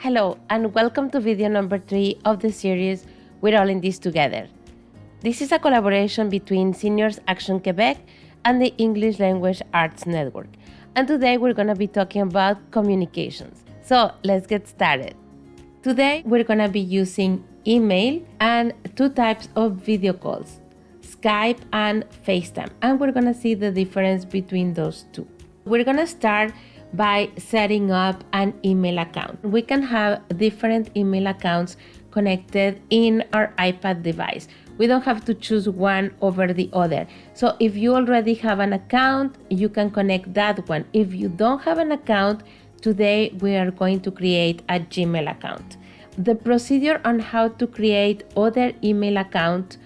Hello and welcome to video number 3 of the series We're All in This Together. This is a collaboration between Seniors Action Quebec and the English Language Arts Network. And today we're going to be talking about communications. So let's get started. Today we're going to be using email and two types of video calls, Skype and FaceTime. And we're going to see the difference between those two. We're going to start by setting up an email account. We can have different email accounts connected in our iPad device. We don't have to choose one over the other. So if you already have an account, you can connect that one. If you don't have an account, today we are going to create a Gmail account. The procedure on how to create other email account,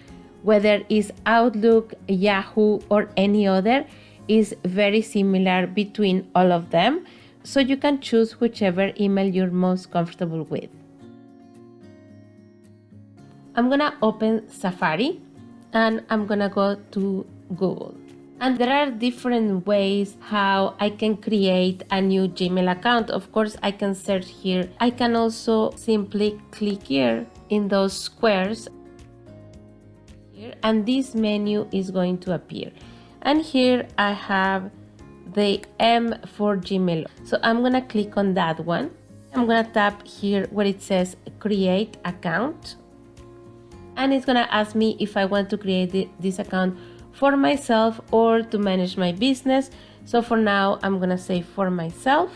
whether it's Outlook, Yahoo, or any other, is very similar between all of them, so you can choose whichever email you're most comfortable with. I'm gonna open Safari and I'm gonna go to Google. And there are different ways how I can create a new Gmail account. Of course, I can search here. I can also simply click here in those squares here, and this menu is going to appear. And here I have the M for Gmail. So I'm gonna click on that one. I'm gonna tap here where it says create account. And it's gonna ask me if I want to create this account for myself or to manage my business. So for now, I'm gonna say for myself.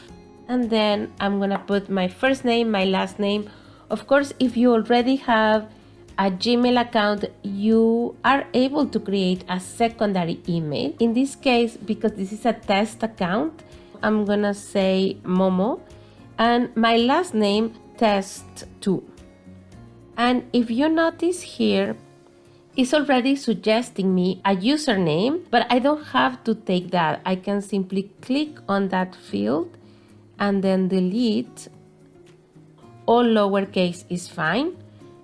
And then I'm gonna put my first name, my last name. Of course, if you already have a Gmail account, you are able to create a secondary email. In this case, because this is a test account, I'm gonna say Momo and my last name test2. And if you notice here, it's already suggesting me a username, but I don't have to take that. I can simply click on that field and then delete. All lowercase is fine.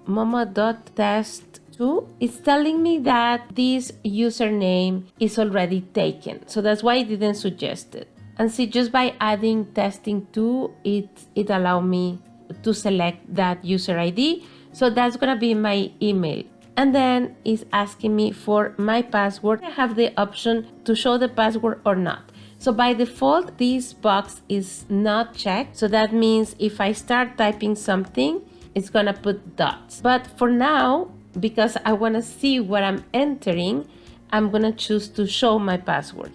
Momo.test2 is telling me that this username is already taken. So that's why I didn't suggest it. And see, just by adding testing2, it allowed me to select that user ID. So that's gonna be my email. And then it's asking me for my password. I have the option to show the password or not. So by default, this box is not checked. So that means if I start typing something, it's gonna put dots. But for now, because I wanna see what I'm entering, I'm gonna choose to show my password.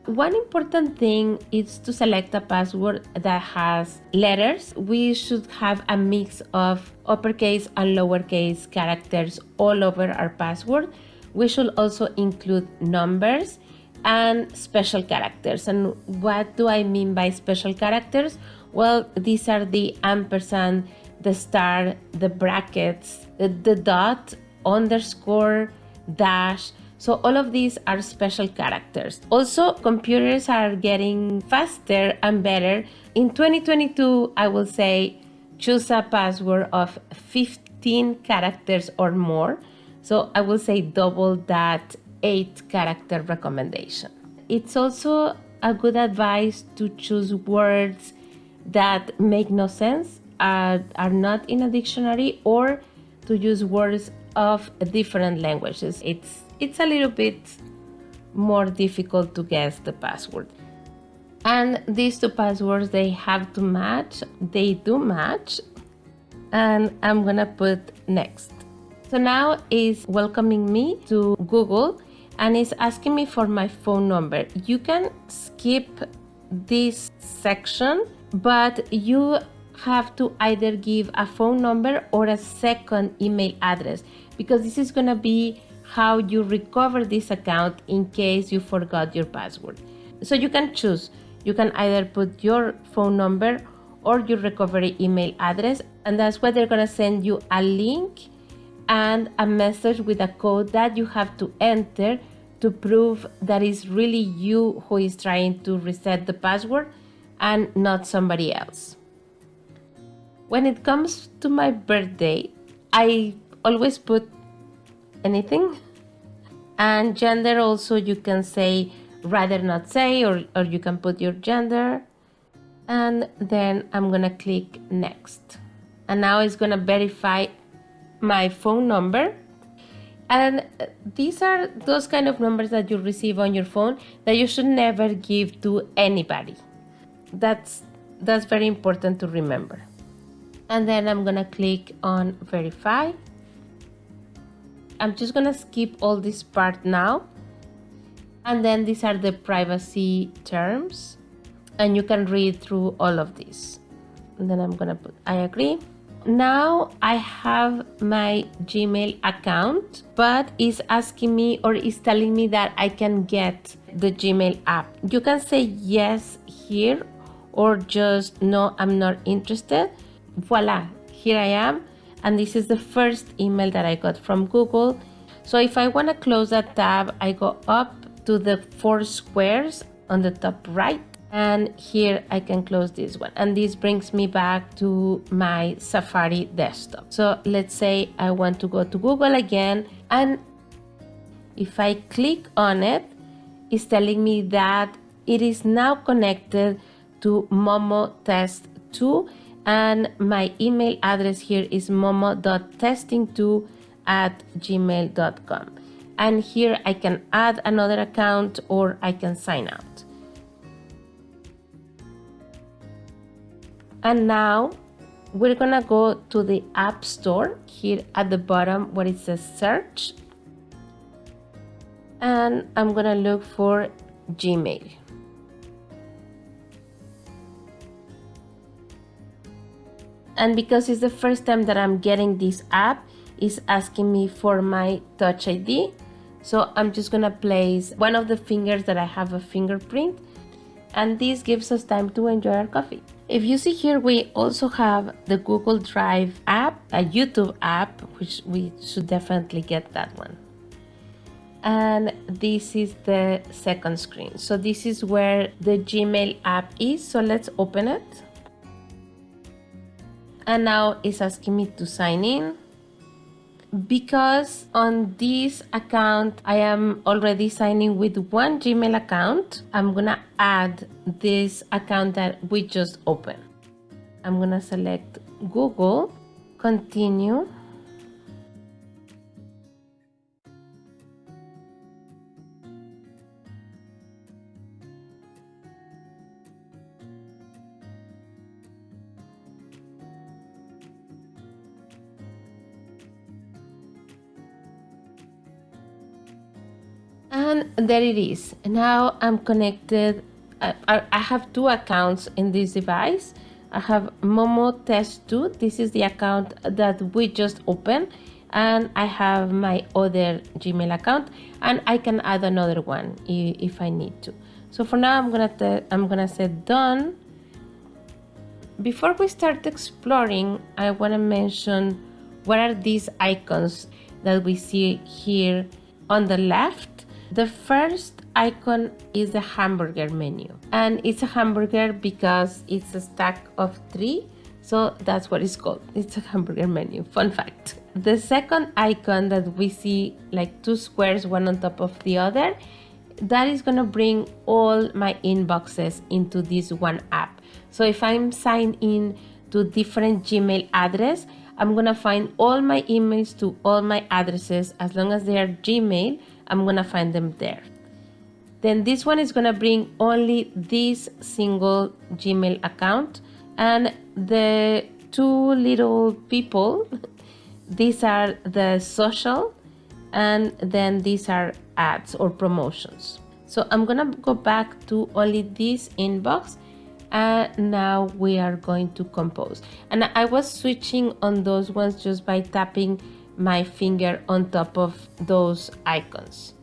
One important thing is to select a password that has letters. We should have a mix of uppercase and lowercase characters all over our password. We should also include numbers and special characters. And what do I mean by special characters? Well, these are the ampersand, the star, the brackets, the dot, underscore, dash. So all of these are special characters. Also, computers are getting faster and better. In 2022, I will say choose a password of 15 characters or more. So I will say double that 8-character recommendation. It's also a good advice to choose words that make no sense, are not in a dictionary, or to use words of different languages. It's a little bit more difficult to guess the password. And these two passwords, they have to match. They do match. And I'm gonna put next. So now it's welcoming me to Google and it's asking me for my phone number. You can skip this section, but you have to either give a phone number or a second email address, because this is gonna be how you recover this account in case you forgot your password. So you can choose. You can either put your phone number or your recovery email address, and that's why they're gonna send you a link and a message with a code that you have to enter to prove that it's really you who is trying to reset the password and not somebody else. When it comes to my birthday, I always put anything. And gender also, you can say rather not say, or you can put your gender. And then I'm gonna click next. And now it's gonna verify my phone number. And these are those kind of numbers that you receive on your phone that you should never give to anybody. That's very important to remember. And then I'm gonna click on verify. I'm just gonna skip all this part now. And then these are the privacy terms, and you can read through all of these. And then I'm gonna put I agree. Now I have my Gmail account, but it's asking me, or is telling me that I can get the Gmail app. You can say yes here, or just no, I'm not interested. Voila, here I am. And this is the first email that I got from Google. So if I want to close that tab, I go up to the 4 squares on the top right, and here I can close this one, and this brings me back to my Safari desktop. So let's say I want to go to Google again, and if I click on it, it's telling me that it is now connected to Momo Test 2, and my email address here is momo.testing2@gmail.com. And here I can add another account, or I can sign out. And now we're gonna go to the App Store here at the bottom where it says search. And I'm gonna look for Gmail. And because it's the first time that I'm getting this app, it's asking me for my Touch ID. So I'm just gonna place one of the fingers that I have a fingerprint, and this gives us time to enjoy our coffee. If you see here, we also have the Google Drive app, a YouTube app, which we should definitely get that one. And this is the second screen. So this is where the Gmail app is. So let's open it. And now it's asking me to sign in. Because on this account I am already signing with one Gmail account, I'm gonna add this account that we just opened. I'm gonna select Google, continue. And there it is. Now I'm connected. I have 2 accounts in this device. I have Momo Test 2. This is the account that we just opened. And I have my other Gmail account. And I can add another one if I need to. So for now, I'm gonna say done. Before we start exploring, I want to mention what are these icons that we see here on the left. The first icon is the hamburger menu, and it's a hamburger because it's a stack of 3, so that's what it's called. It's a hamburger menu. Fun fact. The second icon that we see, like 2 squares, one on top of the other, that is gonna bring all my inboxes into this one app. So if I'm signed in to different Gmail address, I'm gonna find all my emails to all my addresses. As long as they are Gmail, I'm gonna find them there. Then this one is gonna bring only this single Gmail account, and the 2 little people, these are the social, and then these are ads or promotions. So I'm gonna go back to only this inbox, and now we are going to compose. And I was switching on those ones just by tapping my finger on top of those icons.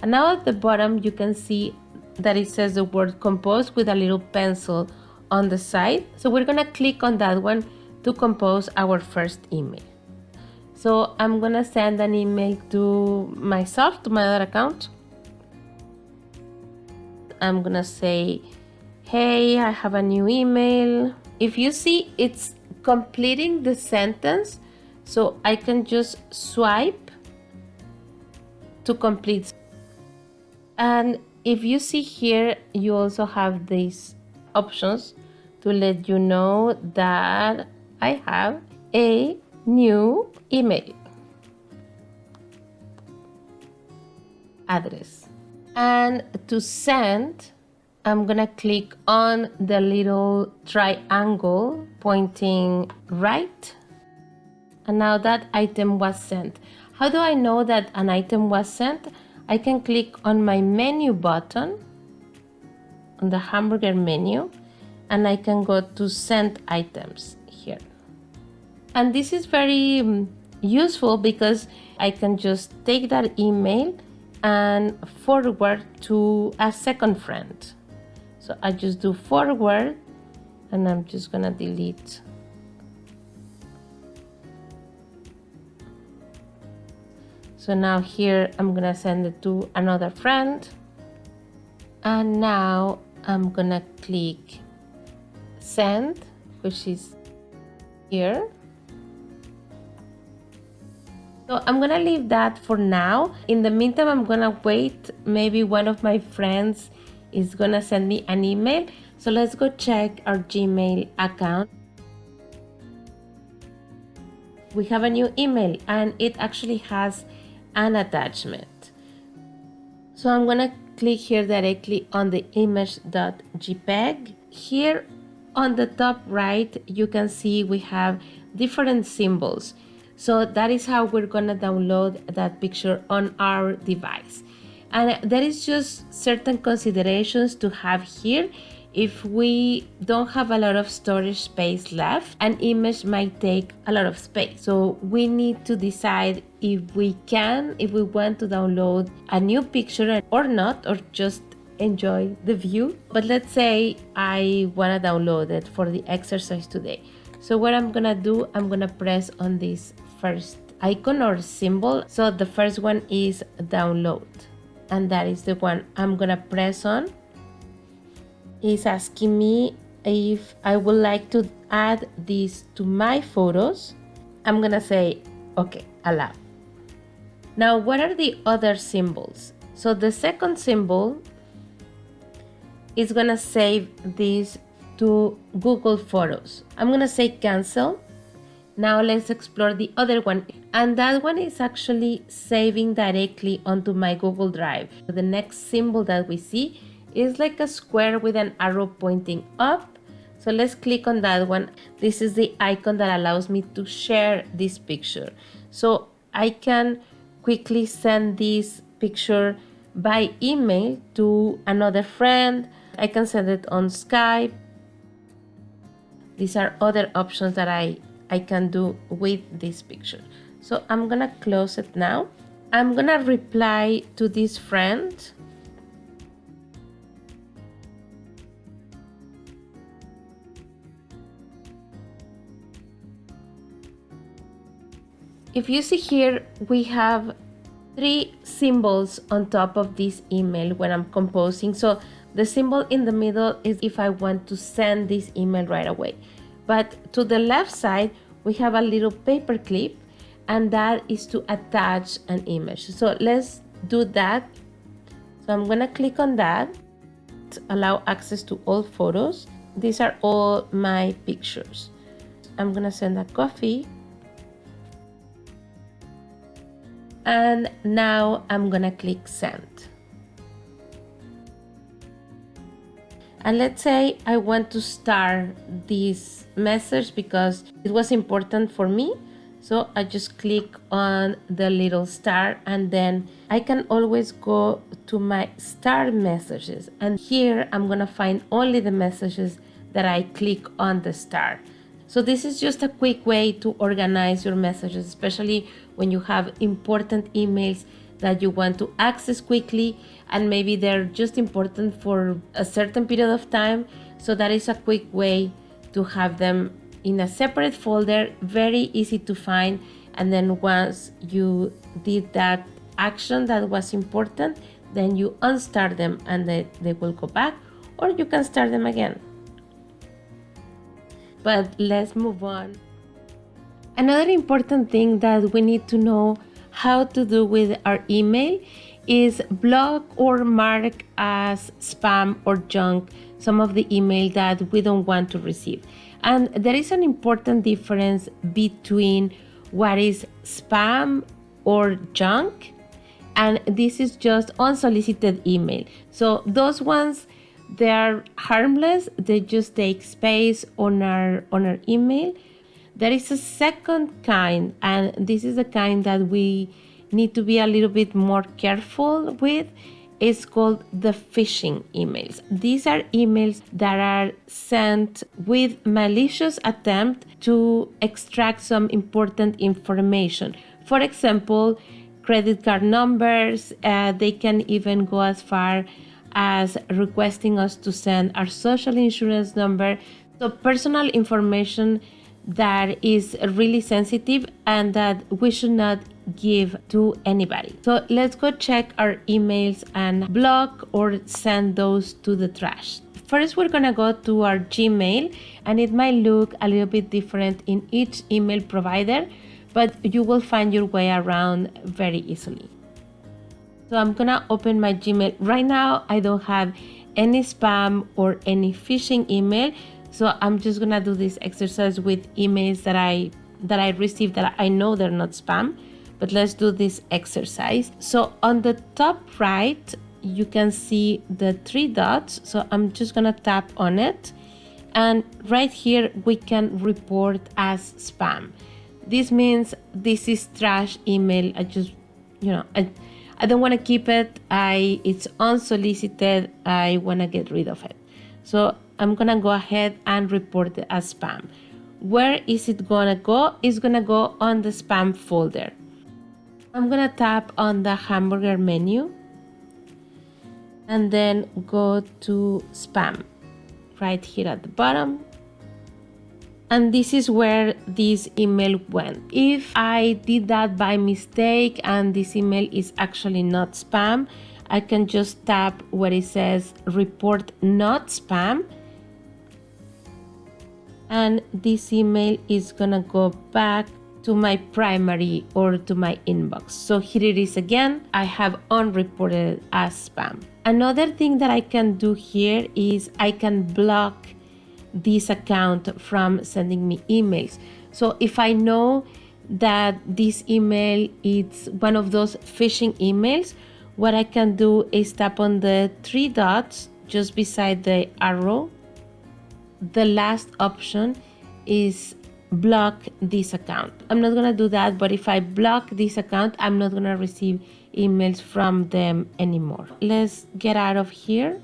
And now at the bottom you can see that it says the word compose with a little pencil on the side. So we're gonna click on that one to compose our first email. So I'm gonna send an email to myself, to my other account. I'm gonna say, hey, I have a new email. If you see, it's completing the sentence, so I can just swipe to complete. And if you see here, you also have these options to let you know that I have a new email address. And to send, I'm gonna click on the little triangle pointing right. And now that item was sent. How do I know that an item was sent? I can click on my menu button on the hamburger menu, and I can go to send items here. And this is very useful because I can just take that email and forward to a second friend. So I just do forward, and I'm just gonna delete. So now here I'm gonna send it to another friend, and now I'm gonna click send, which is here. So I'm gonna leave that for now. In the meantime, I'm gonna wait. Maybe one of my friends is gonna send me an email. So let's go check our Gmail account. We have a new email, and it actually has an attachment. So I'm gonna click here directly on the image.jpg. Here on the top right, you can see we have different symbols. So that is how we're gonna download that picture on our device. And there is just certain considerations to have here. If we don't have a lot of storage space left, an image might take a lot of space. So we need to decide if we want to download a new picture or not, or just enjoy the view. But let's say I want to download it for the exercise today. So what I'm gonna do, I'm gonna press on this first icon or symbol. So the first one is download, and that is the one I'm gonna press on. It's asking me if I would like to add this to my photos. I'm gonna say okay, allow. Now what are the other symbols? So the second symbol is gonna save this to Google Photos. I'm gonna say cancel. Now let's explore the other one, and that one is actually saving directly onto my Google Drive. The next symbol that we see is like a square with an arrow pointing up. So let's click on that one. This is the icon that allows me to share this picture. So I can quickly send this picture by email to another friend. I can send it on Skype. These are other options that I can do with this picture. So I'm gonna close it now. I'm gonna reply to this friend. If you see here, we have 3 symbols on top of this email when I'm composing. So the symbol in the middle is if I want to send this email right away. But to the left side, we have a little paper clip, and that is to attach an image. So let's do that. So I'm gonna click on that, allow access to all photos. These are all my pictures. I'm gonna send a coffee. And now I'm gonna click send. And let's say I want to star this message because it was important for me. So I just click on the little star, and then I can always go to my star messages. And here I'm gonna find only the messages that I click on the star. So this is just a quick way to organize your messages, especially when you have important emails that you want to access quickly, and maybe they're just important for a certain period of time. So that is a quick way to have them in a separate folder, very easy to find. And then once you did that action that was important, then you unstart them and they will go back, or you can start them again. But let's move on. Another important thing that we need to know how to do with our email is block or mark as spam or junk some of the email that we don't want to receive. And there is an important difference between what is spam or junk, and this is just unsolicited email. So those ones, they are harmless, they just take space on our email. There is a second kind, and this is the kind that we need to be a little bit more careful with. It's called the phishing emails. These are emails that are sent with malicious attempt to extract some important information. For example, credit card numbers. They can even go as far as requesting us to send our social insurance number. So personal information that is really sensitive and that we should not give to anybody. So let's go check our emails and block or send those to the trash. First, we're gonna go to our Gmail, and it might look a little bit different in each email provider, but you will find your way around very easily. So I'm gonna open my Gmail. Right now, I don't have any spam or any phishing email. So I'm just gonna do this exercise with emails that I received that I know they're not spam, but let's do this exercise. So on the top right, you can see the 3 dots. So I'm just gonna tap on it. And right here, we can report as spam. This means this is trash email. I just, I don't want to keep it. It's unsolicited. I want to get rid of it. So I'm going to go ahead and report it as spam. Where is it going to go? It's going to go on the spam folder. I'm going to tap on the hamburger menu and then go to spam right here at the bottom. And this is where this email went. If I did that by mistake and this email is actually not spam, I can just tap where it says report not spam. And this email is gonna go back to my primary or to my inbox. So here it is again. I have unreported as spam. Another thing that I can do here is I can block this account from sending me emails. So if I know that this email is one of those phishing emails, what I can do is tap on the 3 dots just beside the arrow. The last option is block this account. I'm not gonna do that, but if I block this account, I'm not gonna receive emails from them anymore. Let's get out of here.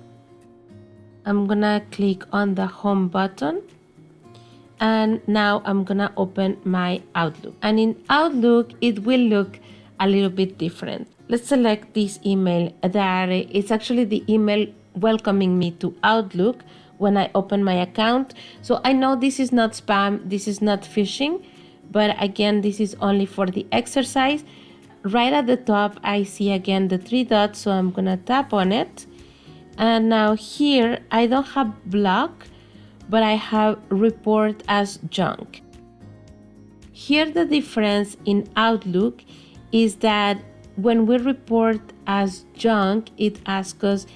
I'm gonna click on the home button, and now I'm gonna open my Outlook. And in Outlook, it will look a little bit different. Let's select this email that is actually the email welcoming me to Outlook when I open my account. So I know this is not spam, this is not phishing, but again, this is only for the exercise. Right at the top, I see again the 3 dots, so I'm gonna tap on it. And now here, I don't have block, but I have report as junk. Here the difference in Outlook is that when we report as junk, it asks us,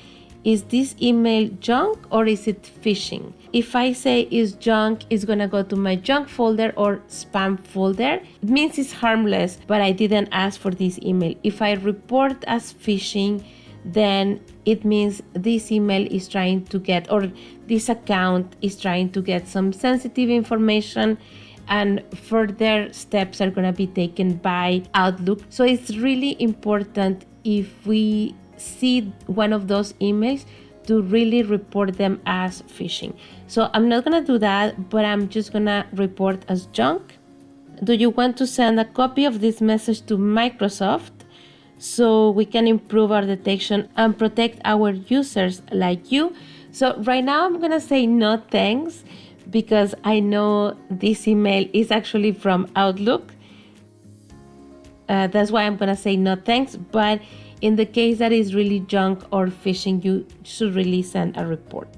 is this email junk or is it phishing? If I say is junk, it's gonna go to my junk folder or spam folder. It means it's harmless, but I didn't ask for this email. If I report as phishing, then it means this email is trying to get, or this account is trying to get some sensitive information, and further steps are going to be taken by Outlook. So it's really important, if we see one of those emails, to really report them as phishing. So I'm not going to do that, but I'm just going to report as junk. Do you want to send a copy of this message to Microsoft so we can improve our detection and protect our users like you? So right now I'm gonna say no thanks, because I know this email is actually from Outlook. That's why I'm gonna say no thanks, but in the case that is really junk or phishing, you should really send a report.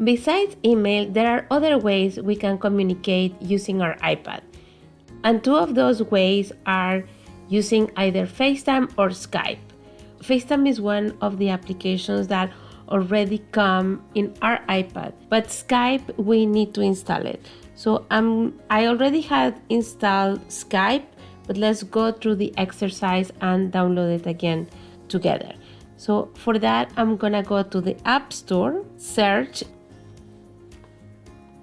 Besides email, there are other ways we can communicate using our iPad. And two of those ways are using either FaceTime or Skype. FaceTime is one of the applications that already come in our iPad, but Skype, we need to install it. So I already had installed Skype, but let's go through the exercise and download it again together. So for that, I'm gonna go to the App Store, search,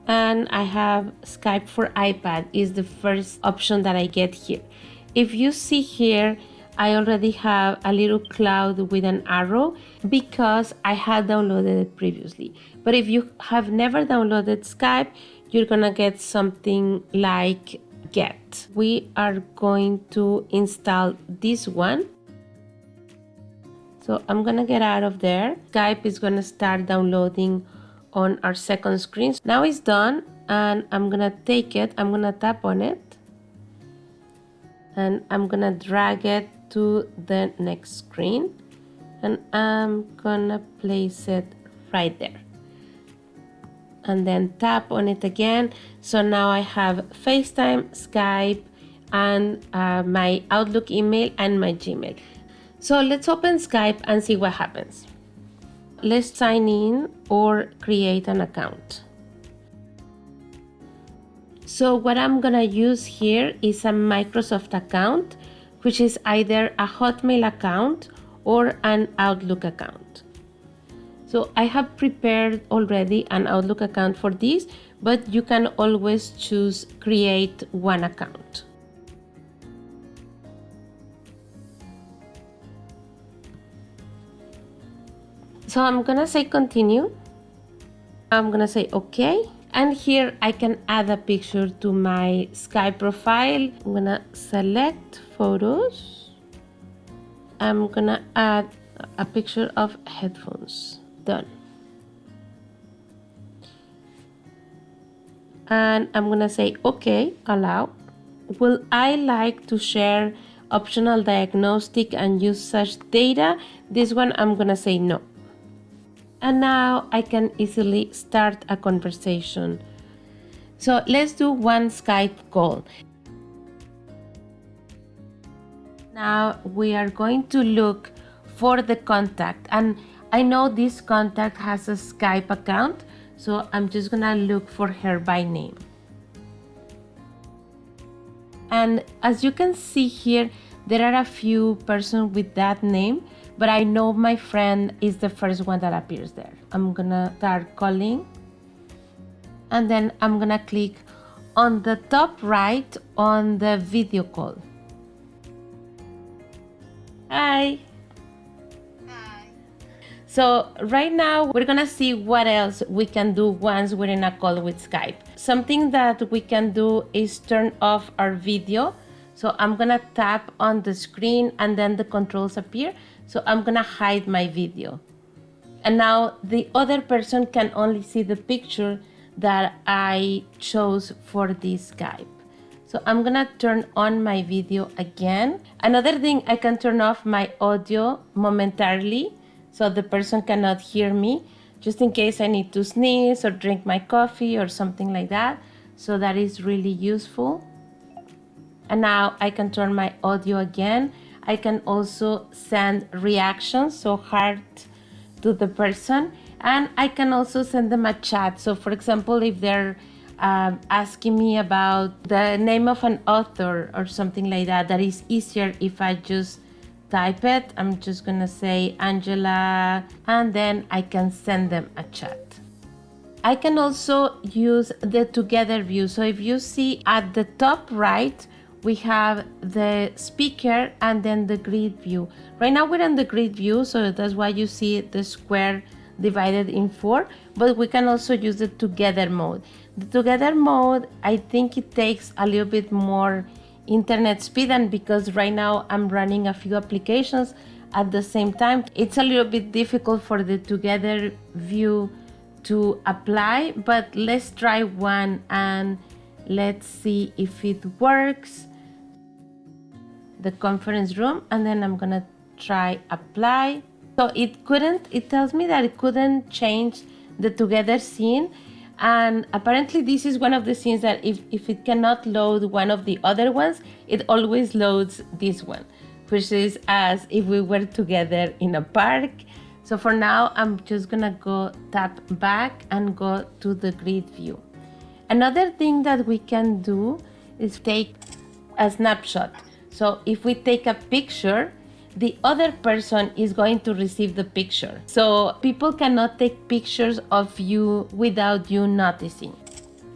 and I have Skype for iPad is the first option that I get here. If you see here, I already have a little cloud with an arrow because I had downloaded it previously. But if you have never downloaded Skype, you're gonna get something like Get. We are going to install this one. So I'm gonna get out of there. Skype is gonna start downloading on our second screen. Now it's done, and I'm gonna take it, I'm gonna tap on it, and I'm gonna drag it to the next screen, and I'm gonna place it right there. And then tap on it again. So now I have FaceTime, Skype, and my Outlook email and my Gmail. So let's open Skype and see what happens. Let's sign in or create an account. So what I'm gonna use here is a Microsoft account, which is either a Hotmail account or an Outlook account. So I have prepared already an Outlook account for this, but you can always choose create one account. So I'm gonna say continue. I'm gonna say okay. And here I can add a picture to my Skype profile. I'm gonna select photos. I'm gonna add a picture of headphones. Done. And I'm gonna say okay, allow. Will I like to share optional diagnostic and use such data? This one I'm gonna say no. And now I can easily start a conversation. So let's do one Skype call. Now we are going to look for the contact, and I know this contact has a Skype account, so I'm just gonna look for her by name. And as you can see here, there are a few persons with that name, but I know my friend is the first one that appears there. I'm gonna start calling, and then I'm gonna click on the top right on the video call. Hi. Hi. So right now we're gonna see what else we can do once we're in a call with Skype. Something that we can do is turn off our video. So I'm gonna tap on the screen and then the controls appear. So I'm gonna hide my video. And now the other person can only see the picture that I chose for this Skype. So I'm gonna turn on my video again. Another thing, I can turn off my audio momentarily so the person cannot hear me, just in case I need to sneeze or drink my coffee or something like that. So that is really useful. And now I can turn my audio again. I can also send reactions, so heart to the person, and I can also send them a chat. So for example, if they're asking me about the name of an author or something like that, that is easier if I just type it. I'm just gonna say Angela, and then I can send them a chat. I can also use the together view. So if you see at the top right, we have the speaker and then the grid view. Right now we're in the grid view, so that's why you see the square divided in 4, but we can also use the together mode. The together mode, I think it takes a little bit more internet speed, and because right now I'm running a few applications at the same time, it's a little bit difficult for the together view to apply, but let's try one and let's see if it works. The conference room, and then I'm gonna try apply. So it tells me that it couldn't change the together scene. And apparently this is one of the scenes that if it cannot load one of the other ones, it always loads this one, which is as if we were together in a park. So for now, I'm just gonna go tap back and go to the grid view. Another thing that we can do is take a snapshot. So if we take a picture, the other person is going to receive the picture. So people cannot take pictures of you without you noticing.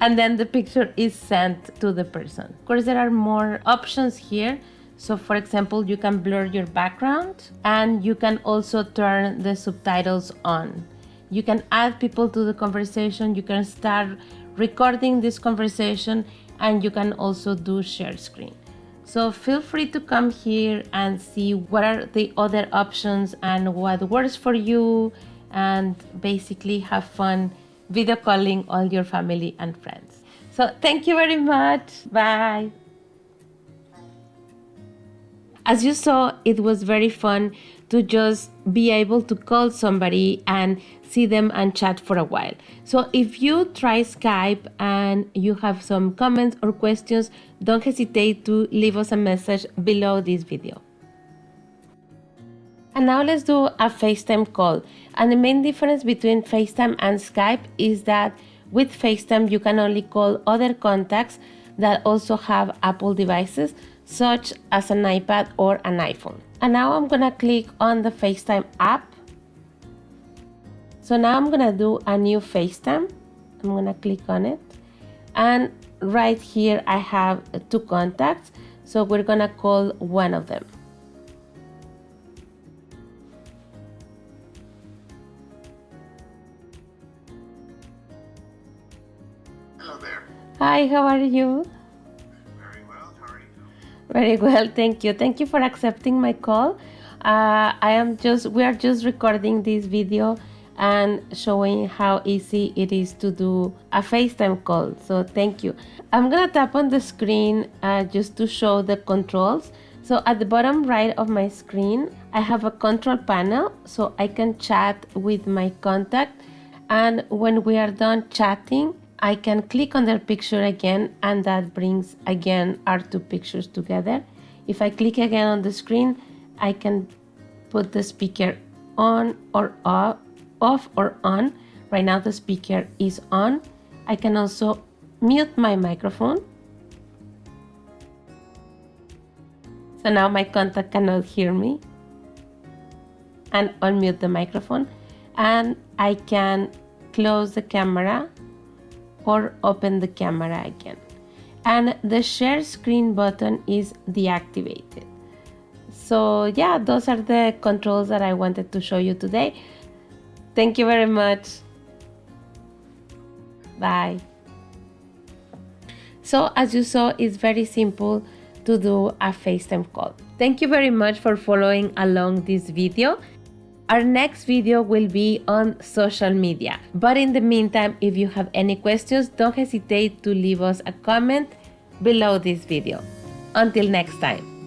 And then the picture is sent to the person. Of course, there are more options here. So for example, you can blur your background and you can also turn the subtitles on. You can add people to the conversation. You can start recording this conversation, and you can also do share screen. So feel free to come here and see what are the other options and what works for you, and basically have fun video calling all your family and friends. So thank you very much. Bye. As you saw, it was very fun to just be able to call somebody and see them and chat for a while. So if you try Skype and you have some comments or questions, don't hesitate to leave us a message below this video. And now let's do a FaceTime call. And the main difference between FaceTime and Skype is that with FaceTime, you can only call other contacts that also have Apple devices, such as an iPad or an iPhone. And now I'm gonna click on the FaceTime app. So now I'm gonna do a new FaceTime. I'm gonna click on it. And right here I have 2 contacts. So we're gonna call one of them. Hello there. Hi, how are you? Very well. How are you? Very well, thank you. Thank you for accepting my call. We are just recording this video and showing how easy it is to do a FaceTime call. So thank you. I'm gonna tap on the screen just to show the controls. So at the bottom right of my screen, I have a control panel, so I can chat with my contact. And when we are done chatting, I can click on their picture again, and that brings again our 2 pictures together. If I click again on the screen, I can put the speaker on or off or on. Right now the speaker is on. I can also mute my microphone. So now my contact cannot hear me. And unmute the microphone. And I can close the camera or open the camera again. And the share screen button is deactivated. So yeah, those are the controls that I wanted to show you today. Thank you very much. Bye. So as you saw, it's very simple to do a FaceTime call. Thank you very much for following along this video. Our next video will be on social media. But in the meantime, if you have any questions, don't hesitate to leave us a comment below this video. Until next time.